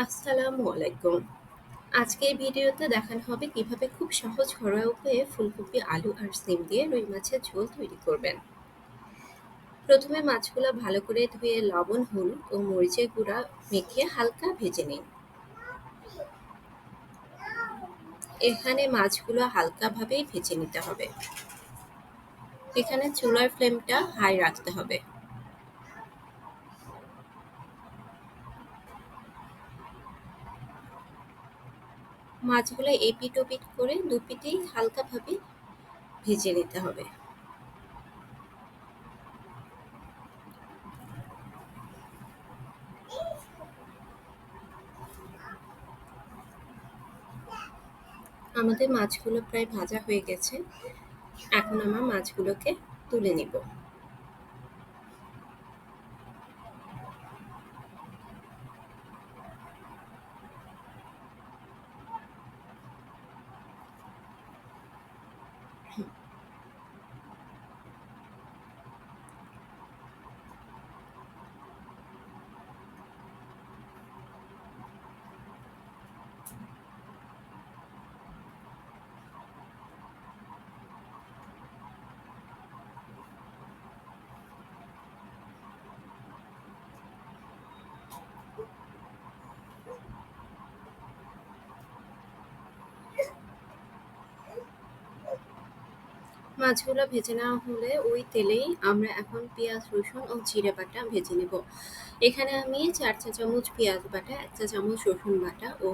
আসসালামু আলাইকুম। আজকের ভিডিওতে দেখানো হবে কিভাবে খুব সহজ ঘরোয়া উপায়ে ফুলকপি, আলু আর সিম দিয়ে রুই মাছের ঝোল তৈরি করবেন। প্রথমে মাছগুলো ভালো করে ধুয়ে লবণ, হলুদ ও মরিচের গুঁড়া মেখে হালকা ভেজে নিন। এখানে মাছগুলো হালকাভাবেই ভেজে নিতে হবে। এখানে চুলার ফ্লেমটা হাই রাখতে হবে। মাছগুলো এপিট ওপিট করে দুপিটেই হালকাভাবে ভেজে নিতে হবে। আমাদের মাছগুলো প্রায় ভাজা হয়ে গেছে। এখন আমরা মাছগুলোকে তুলে নিব। মাছগুলো ভেজে নেওয়া হলে ওই তেলেই আমরা এখন পেঁয়াজ, রসুন ও জিরে বাটা ভেজে নেব। এখানে আমি ৪ চা চামচ পেঁয়াজ বাটা, ১ চা চামচ রসুন বাটা ও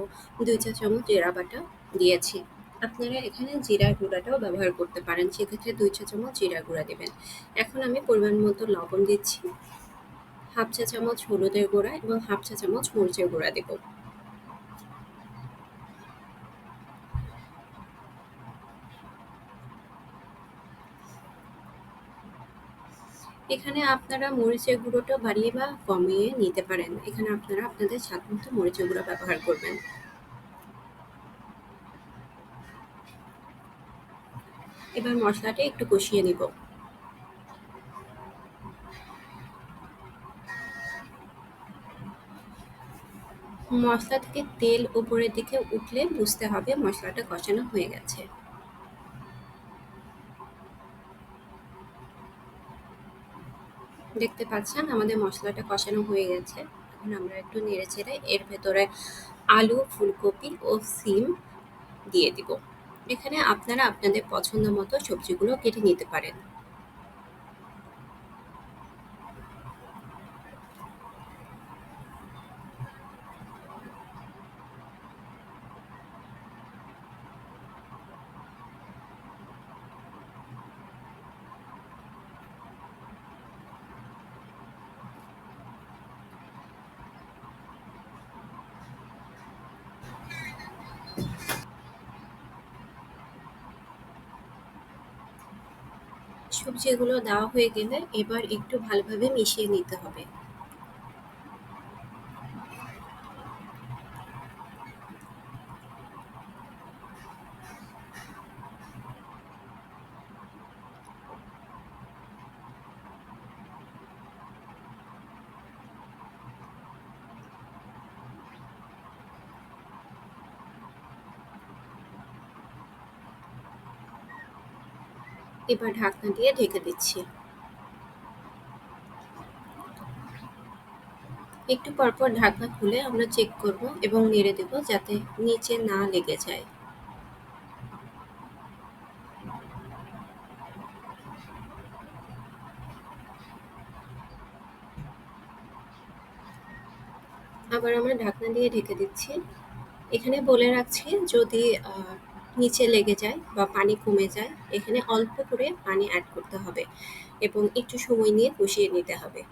২ চা চামচ জিরা বাটা দিয়েছি। আপনারা এখানে জিরার গুঁড়াটাও ব্যবহার করতে পারেন, সেক্ষেত্রে ২ চা চামচ জিরা গুঁড়া দেবেন। এখন আমি পরিমাণ মতো লবণ দিচ্ছি, ১/২ চা চামচ হলুদের গুঁড়া এবং ১/২ চা চামচ মরিচের গুঁড়া দেব। এখানে আপনারা মরিচের গুঁড়োটা বাড়িয়ে বা কমিয়ে নিতে পারেন। এখানে আপনারা আপনাদের স্বাদ মতো মরিচের গুঁড়া ব্যবহার করবেন। এবার মশলাটা একটু কষিয়ে নিব। মশলা থেকে তেল উপরের দিকে উঠলে বুঝতে হবে মশলাটা কষানো হয়ে গেছে। দেখতে পাচ্ছেন আমাদের মশলাটা কষানো হয়ে গেছে। এখন আমরা একটু নেড়ে চেড়ে এর ভেতরে আলু, ফুলকপি ও সিম দিয়ে দিব। এখানে আপনারা আপনাদের পছন্দ মতো সবজিগুলো কেটে নিতে পারেন। সবজিগুলো দেওয়া হয়ে গেলে এবার একটু ভালোভাবে মিশিয়ে নিতে হবে। এবার ঢাকনা দিয়ে ঢেকে দিচ্ছি। একটু পরপর ঢাকনা খুলে আমরা চেক করব এবং নেড়ে দেব যাতে নিচে না লেগে যায়। আবার আমরা ঢাকনা দিয়ে ঢেকে দিচ্ছি। এখানে বলে রাখছি, যদি নিচে লেগে যায় বা পানি কমে যায়, এখানে অল্প করে পানি অ্যাড করতে হবে এবং একটু সময় নিয়ে কষিয়ে নিতে হবে।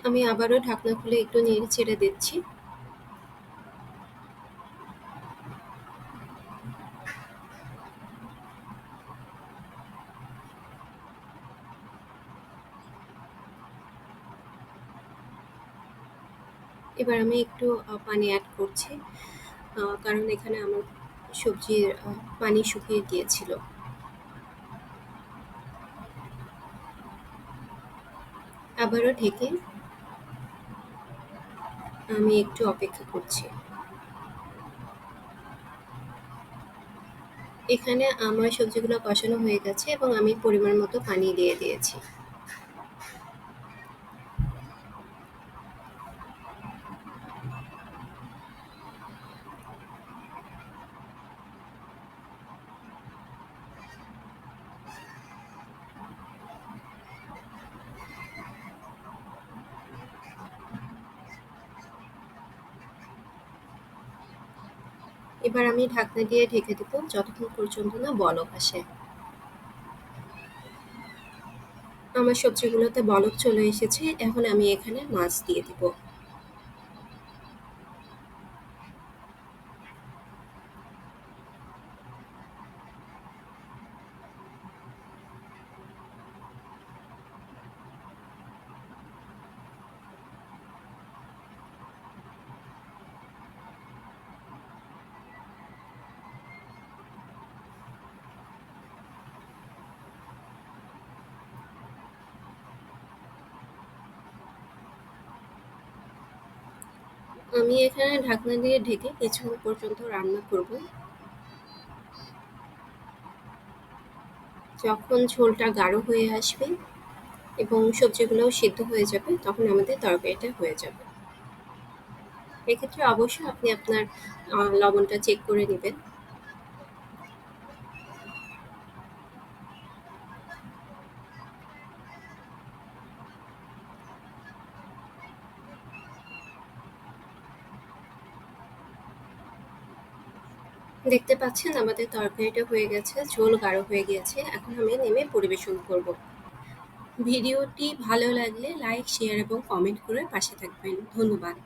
আমি আবারও ঢাকনা খুলে একটু নেড়ে ছেড়ে দিচ্ছি। এবার আমি একটু পানি অ্যাড করছি, কারণ এখানে আমার সবজির পানি শুকিয়ে গিয়েছিল। আবারও ঢেকে আমি একটু অপেক্ষা করছি। এখানে আমার সবজিগুলো কষানো হয়ে গেছে এবং আমি পরিমাণ মতো পানি দিয়ে দিয়েছি। এবার আমি ঢাকনা দিয়ে ঢেকে দেবো যতক্ষণ পর্যন্ত না বলক আসে। আমার সবজিগুলোতে বলক চলে এসেছে, এখন আমি এখানে মাছ দিয়ে দিব। আমি এখানে ঢাকনা দিয়ে ঢেকে কিছুক্ষণ পর্যন্ত রান্না করব। যখন ঝোলটা গাঢ় হয়ে আসবে এবং সবজিগুলোও সিদ্ধ হয়ে যাবে, তখন আমাদের তরকারিটা হয়ে যাবে। এক্ষেত্রে অবশ্যই আপনি আপনার লবণটা চেক করে নেবেন। দেখতে পাচ্ছেন আমাদের তরকারিটা হয়ে গেছে, ঝোল গাঢ় হয়ে গিয়েছে। এখন আমি নেমে পরিবেশন করব। ভিডিওটি ভালো লাগলে লাইক, শেয়ার এবং কমেন্ট করে পাশে থাকবেন। ধন্যবাদ।